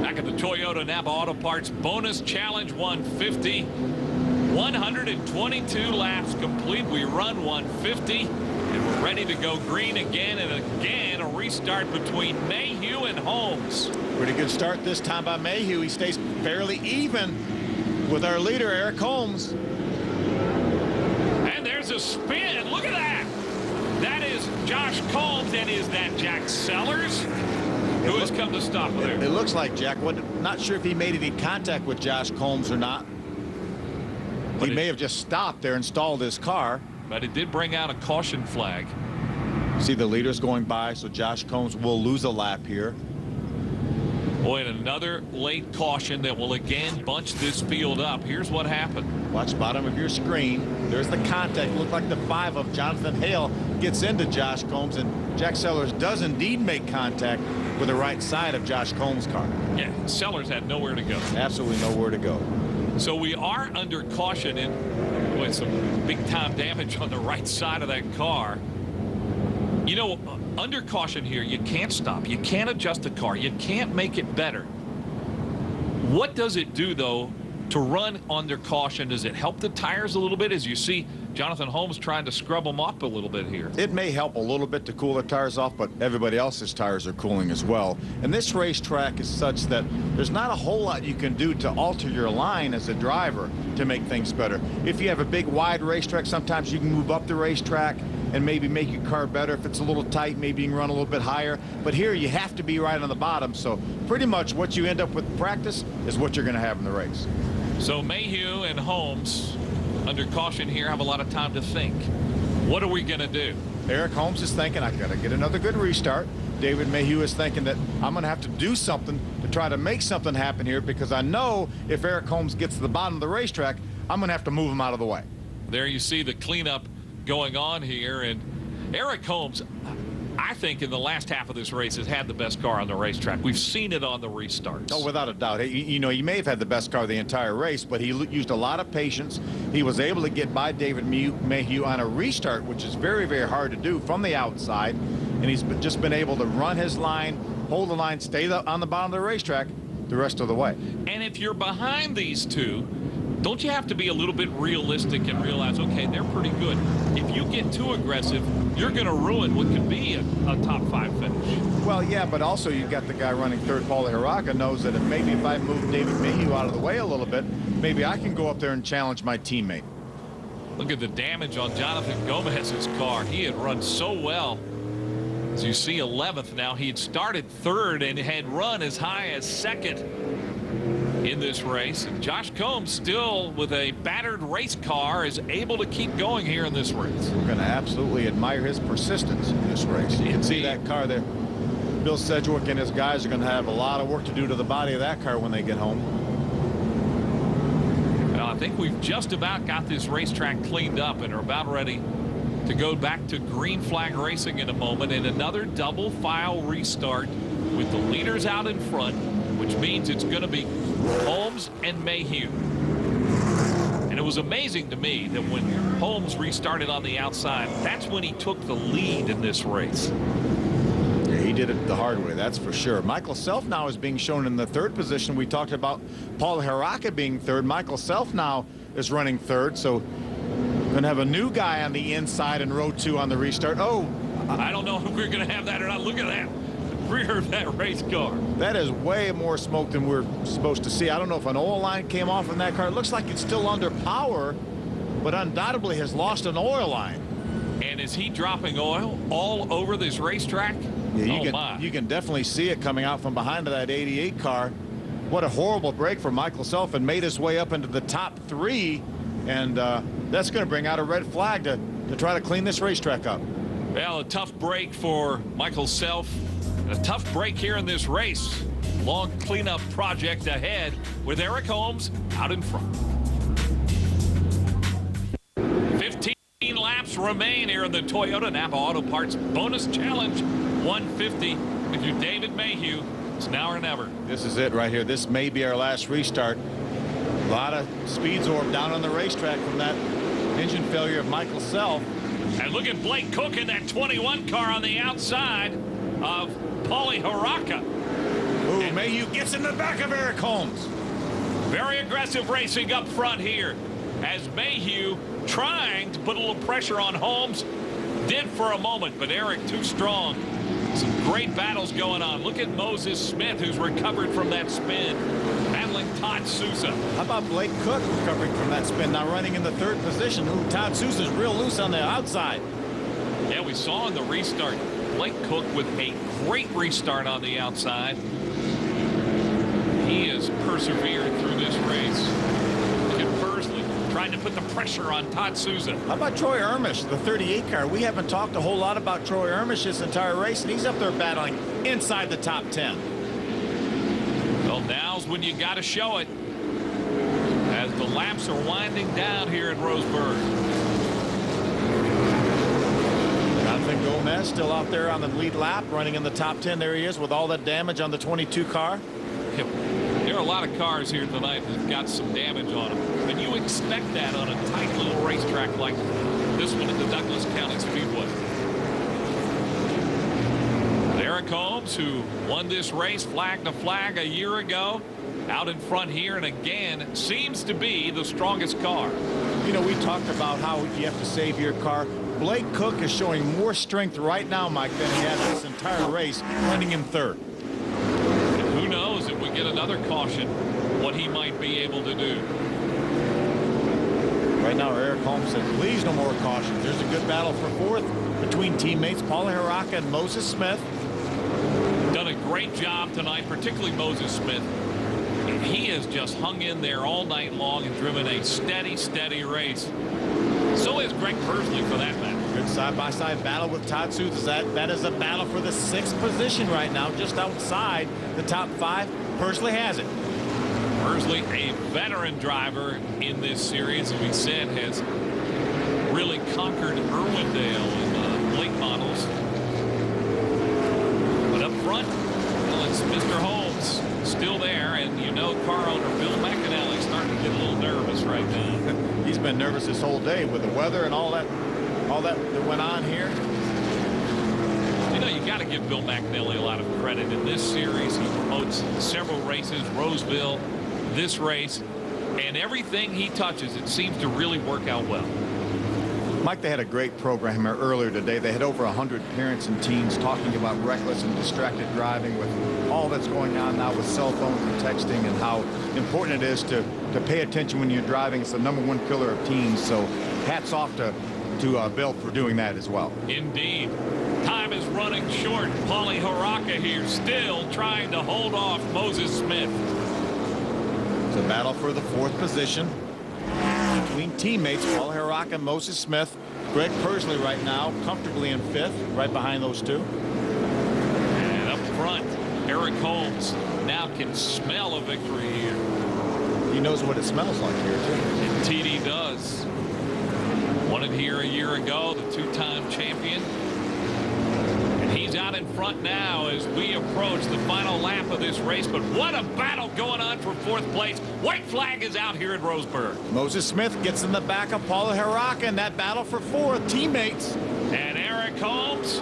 Back at the Toyota-Napa Auto Parts Bonus Challenge 150. 122 laps complete. We run 150, and we're ready to go green again and again. A restart between Mayhew and Holmes. Pretty good start this time by Mayhew. He stays fairly even with our leader, Eric Holmes. And there's a spin. Look at that. That is Josh Combs, and is that Jack Sellers, who has come to stop there? It looks like Jack. Not sure if he made any contact with Josh Combs or not. He may have just stopped there and stalled his car. But it did bring out a caution flag. See the leaders going by, so Josh Combs will lose a lap here. Boy, and another late caution that will again bunch this field up. Here's what happened. Watch bottom of your screen. There's the contact. Look like the 5 of Jonathan Hale gets into Josh Combs, and Jack Sellers does indeed make contact with the right side of Josh Combs' car. Yeah, Sellers had nowhere to go. Absolutely nowhere to go. So we are under caution, and with some big-time damage on the right side of that car. You know, under caution here, you can't stop. You can't adjust the car. You can't make it better. What does it do, though, to run under caution? Does it help the tires a little bit, as you see Jonathan Holmes trying to scrub them up a little bit here? It may help a little bit to cool the tires off, but everybody else's tires are cooling as well. And this racetrack is such that there's not a whole lot you can do to alter your line as a driver to make things better. If you have a big wide racetrack, sometimes you can move up the racetrack and maybe make your car better. If it's a little tight, maybe you can run a little bit higher. But here you have to be right on the bottom, so pretty much what you end up with in practice is what you're going to have in the race. So Mayhew and Holmes, under caution here, have a lot of time to think. What are we going to do? Eric Holmes is thinking, I got to get another good restart. David Mayhew is thinking that I'm going to have to do something to try to make something happen here, because I know if Eric Holmes gets to the bottom of the racetrack, I'm going to have to move him out of the way. There you see the cleanup going on here, and Eric Holmes, I think in the last half of this race, has had the best car on the racetrack. We've seen it on the restarts. Oh, without a doubt. You know, he may have had the best car the entire race, but he used a lot of patience. He was able to get by David Mayhew on a restart, which is very, very hard to do from the outside. And he's just been able to run his line, hold the line, stay on the bottom of the racetrack the rest of the way. And if you're behind these two, don't you have to be a little bit realistic and realize, okay, they're pretty good. If you get too aggressive, you're going to ruin what could be a top 5 finish. Well, yeah, but also you've got the guy running third, Paulie Haraka, knows that maybe if I move David Mayhew out of the way a little bit, maybe I can go up there and challenge my teammate. Look at the damage on Jonathan Gomez's car. He had run so well. As you see, 11th now. He had started 3rd and had run as high as 2nd in this race. And Josh Combs, still with a battered race car, is able to keep going here in this race. We're going to absolutely admire his persistence in this race. You can see that car there. Bill Sedgwick and his guys are going to have a lot of work to do to the body of that car when they get home. Well, I think we've just about got this racetrack cleaned up and are about ready to go back to green flag racing in a moment, and another double file restart with the leaders out in front, which means it's going to be Holmes and Mayhew. And it was amazing to me that when Holmes restarted on the outside, that's when he took the lead in this race. Yeah, he did it the hard way, that's for sure. Michael Self now is being shown in the 3rd position. We talked about Paul Haraka being 3rd. Michael Self now is running 3rd, so we're going to have a new guy on the inside in row 2 on the restart. Oh, I don't know if we're going to have that or not. Look at that. Rear of that race car. That is way more smoke than we're supposed to see. I don't know if an oil line came off in that car. It looks like it's still under power, but undoubtedly has lost an oil line. And is he dropping oil all over this racetrack? Yeah, you can definitely see it coming out from behind of that 88 car. What a horrible break for Michael Self, and made his way up into the top 3. And that's going to bring out a red flag to try to clean this racetrack up. Well, a tough break for Michael Self. A tough break here in this race. Long cleanup project ahead with Eric Holmes out in front. 15 laps remain here in the Toyota-Napa Auto Parts Bonus Challenge 150 with your David Mayhew. It's now or never. This is it right here. This may be our last restart. A lot of speed zorb down on the racetrack from that engine failure of Michael Self. And look at Blake Cook in that 21 car on the outside of Paulie Haraka. Ooh, Mayhew gets in the back of Eric Holmes. Very aggressive racing up front here as Mayhew trying to put a little pressure on Holmes. Did for a moment, but Eric too strong. Some great battles going on. Look at Moses Smith, who's recovered from that spin, battling Todd Sousa. How about Blake Cook recovering from that spin, now running in the third position? Ooh, Todd Sousa's real loose on the outside. Yeah, we saw in the restart, Blake Cook with a great restart on the outside. He has persevered through this race. Look at Persley trying to put the pressure on Todd Sousa. How about Troy Ermish, the 38 car? We haven't talked a whole lot about Troy Ermish this entire race, and he's up there battling inside the top 10. Well, now's when you got to show it as the laps are winding down here at Roseburg. Jonathan Gomez still out there on the lead lap, running in the top 10. There he is with all that damage on the 22 car. There are a lot of cars here tonight that got some damage on them. And you expect that on a tight little racetrack like this one at the Douglas County Speedway. Eric Holmes, who won this race flag to flag a year ago, out in front here and again seems to be the strongest car. You know, we talked about how you have to save your car. Blake Cook is showing more strength right now, Mike, than he has this entire race, running in third. Who knows if we get another caution, what he might be able to do. Right now, Eric Holmes said, please no more cautions. There's a good battle for fourth between teammates Paulie Haraka and Moses Smith. Done a great job tonight, particularly Moses Smith. He has just hung in there all night long and driven a steady race. So is Greg Persley, for that matter. Good side-by-side battle with Todd Sousa. That is a battle for the 6th position right now, just outside the top 5. Persley has it. Persley, a veteran driver in this series, as we said, has really conquered Irwindale in the late models. But up front, well, it's Mr. Holmes still there, and you know car owner Bill McAnally starting to get a little nervous right now. He's been nervous this whole day with the weather and all that went on here. You know, you got to give Bill McAnally a lot of credit. In this series, he promotes several races, Roseville, this race, and everything he touches, it seems to really work out well. Mike, they had a great program here earlier today. They had over 100 parents and teens talking about reckless and distracted driving with all that's going on now with cell phones and texting and how important it is to pay attention when you're driving. It's the #1 killer of teens. So hats off to Bill for doing that as well. Indeed. Time is running short. Paulie Haraka here still trying to hold off Moses Smith. It's a battle for the 4th position between teammates Paulie Haraka and Moses Smith. Greg Persley right now comfortably in 5th, right behind those two. And up front, Eric Holmes now can smell a victory here. He knows what it smells like here, too. And TD does. Won it here a year ago, the 2-time champion. And he's out in front now as we approach the final lap of this race. But what a battle going on for 4th place. White flag is out here at Roseburg. Moses Smith gets in the back of Paulie Haraka in that battle for 4th. Teammates. And Eric Holmes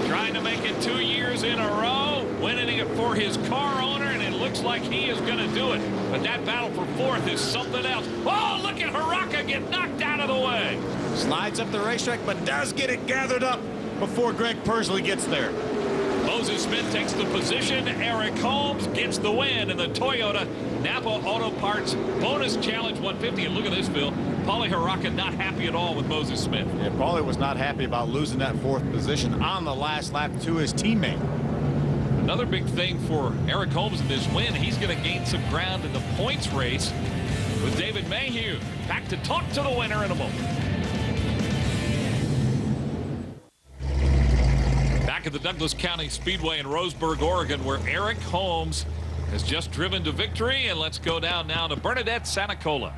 trying to make it 2 years in a row, winning it for his car owner, and it looks like he is going to do it. But that battle for 4th is something else. Oh, look at Haraka get knocked out of the way. Slides up the racetrack, but does get it gathered up before Greg Persley gets there. Moses Smith takes the position. Eric Holmes gets the win in the Toyota-Napa Auto Parts Bonus Challenge 150. And look at this, Phil. Paulie Haraka not happy at all with Moses Smith. Yeah, Paulie was not happy about losing that 4th position on the last lap to his teammate. Another big thing for Eric Holmes in this win, he's going to gain some ground in the points race with David Mayhew. Back to talk to the winner in a moment. Back at the Douglas County Speedway in Roseburg, Oregon, where Eric Holmes has just driven to victory. And let's go down now to Bernadette Sanicola.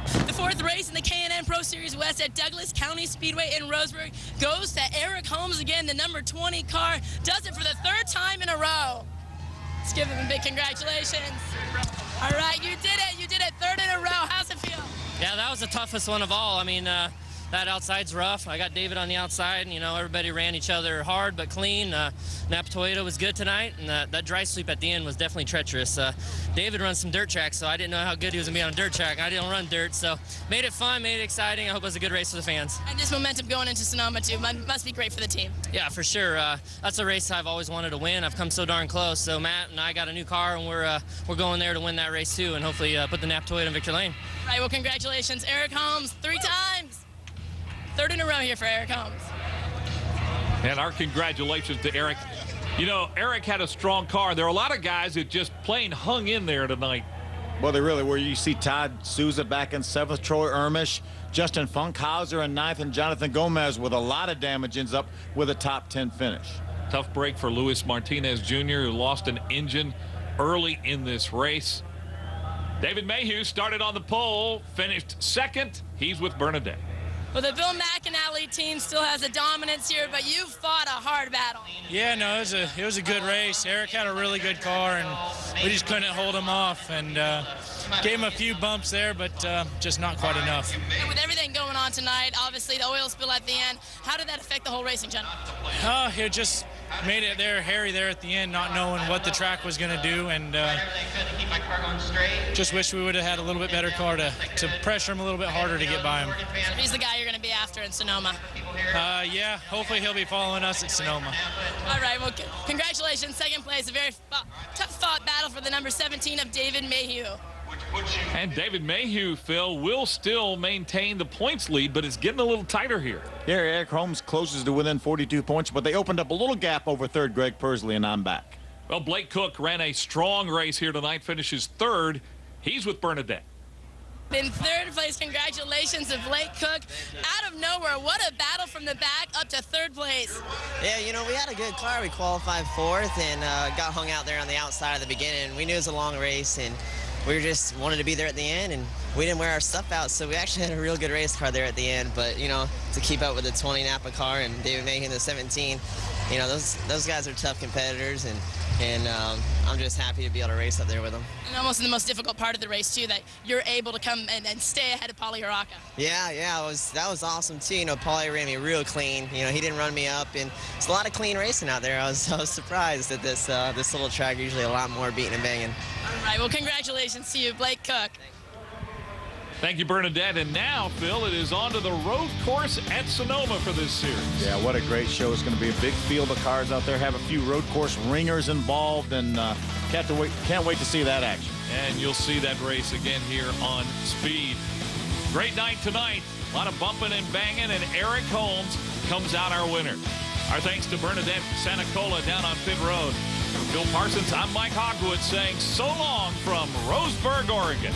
The 4th race in the K&N Pro Series West at Douglas County Speedway in Roseburg goes to Eric Holmes again. The number 20 car does it for the 3rd time in a row. Let's give him a big congratulations. All right, you did it. You did it 3rd in a row. How's it feel? Yeah, that was the toughest one of all. I mean, that outside's rough. I got David on the outside, and, you know, everybody ran each other hard but clean. Napa Toyota was good tonight, and that dry sweep at the end was definitely treacherous. David runs some dirt tracks, so I didn't know how good he was going to be on a dirt track. I didn't run dirt, so made it fun, made it exciting. I hope it was a good race for the fans. And this momentum going into Sonoma, too, must be great for the team. Yeah, for sure. That's a race I've always wanted to win. I've come so darn close. So Matt and I got a new car, and we're going there to win that race, too, and hopefully put the Napa Toyota in victory lane. All right, well, congratulations. Eric Holmes, 3 times. Third in a row here for Eric Holmes. And our congratulations to Eric. You know, Eric had a strong car. There are a lot of guys that just plain hung in there tonight. Well, they really were. You see Todd Souza back in 7th, Troy Ermish, Justin Funkhauser in 9th, and Jonathan Gomez with a lot of damage ends up with a top 10 finish. Tough break for Luis Martinez Jr., who lost an engine early in this race. David Mayhew started on the pole, finished 2nd. He's with Bernadette. Well, the Bill McAnally team still has a dominance here, but you fought a hard battle. Yeah, no, it was a good race. Eric had a really good car, and we just couldn't hold him off. And gave him a few bumps there, but just not quite enough. And with everything going on tonight, obviously the oil spill at the end, how did that affect the whole racing, John? It just made it there hairy there at the end, not knowing what the track was going to do, and just wish we would have had a little bit better car to pressure him a little bit harder to get by him. So he's the guy you're going to be after in Sonoma. Yeah, hopefully he'll be following us at Sonoma. All right, well, congratulations. 2nd place, a very tough-fought battle for the number 17 of David Mayhew. And David Mayhew, Phil, will still maintain the points lead, but it's getting a little tighter here. Here, Eric Holmes closes to within 42 points, but they opened up a little gap over 3rd, Greg Pursley, and I'm back. Well, Blake Cook ran a strong race here tonight, finishes 3rd. He's with Bernadette. In 3rd place, congratulations to Blake Cook. Out of nowhere, what a battle from the back up to 3rd place. Yeah, you know, we had a good car. We qualified 4th and got hung out there on the outside at the beginning. We knew it was a long race, and we just wanted to be there at the end, and we didn't wear our stuff out, so we actually had a real good race car there at the end. But, you know, to keep up with the 20 Napa car and David Mayhew in the 17, you know, those guys are tough competitors, and I'm just happy to be able to race up there with them. And almost in the most difficult part of the race, too, that you're able to come and stay ahead of Paulie Haraka. Yeah, that was awesome, too. You know, Paulie ran me real clean. You know, he didn't run me up, and it's a lot of clean racing out there. I was surprised at this little track, usually a lot more beating and banging. All right, well, congratulations to you, Blake Cook. Thank you, Bernadette. And now, Phil, it is on to the road course at Sonoma for this series. Yeah, what a great show. It's going to be a big field of cars out there, have a few road course ringers involved, and can't wait to see that action. And you'll see that race again here on Speed. Great night tonight. A lot of bumping and banging, and Eric Holmes comes out our winner. Our thanks to Bernadette Santacola down on Pit Road. Phil Parsons, I'm Mike Hogwood saying so long from Roseburg, Oregon.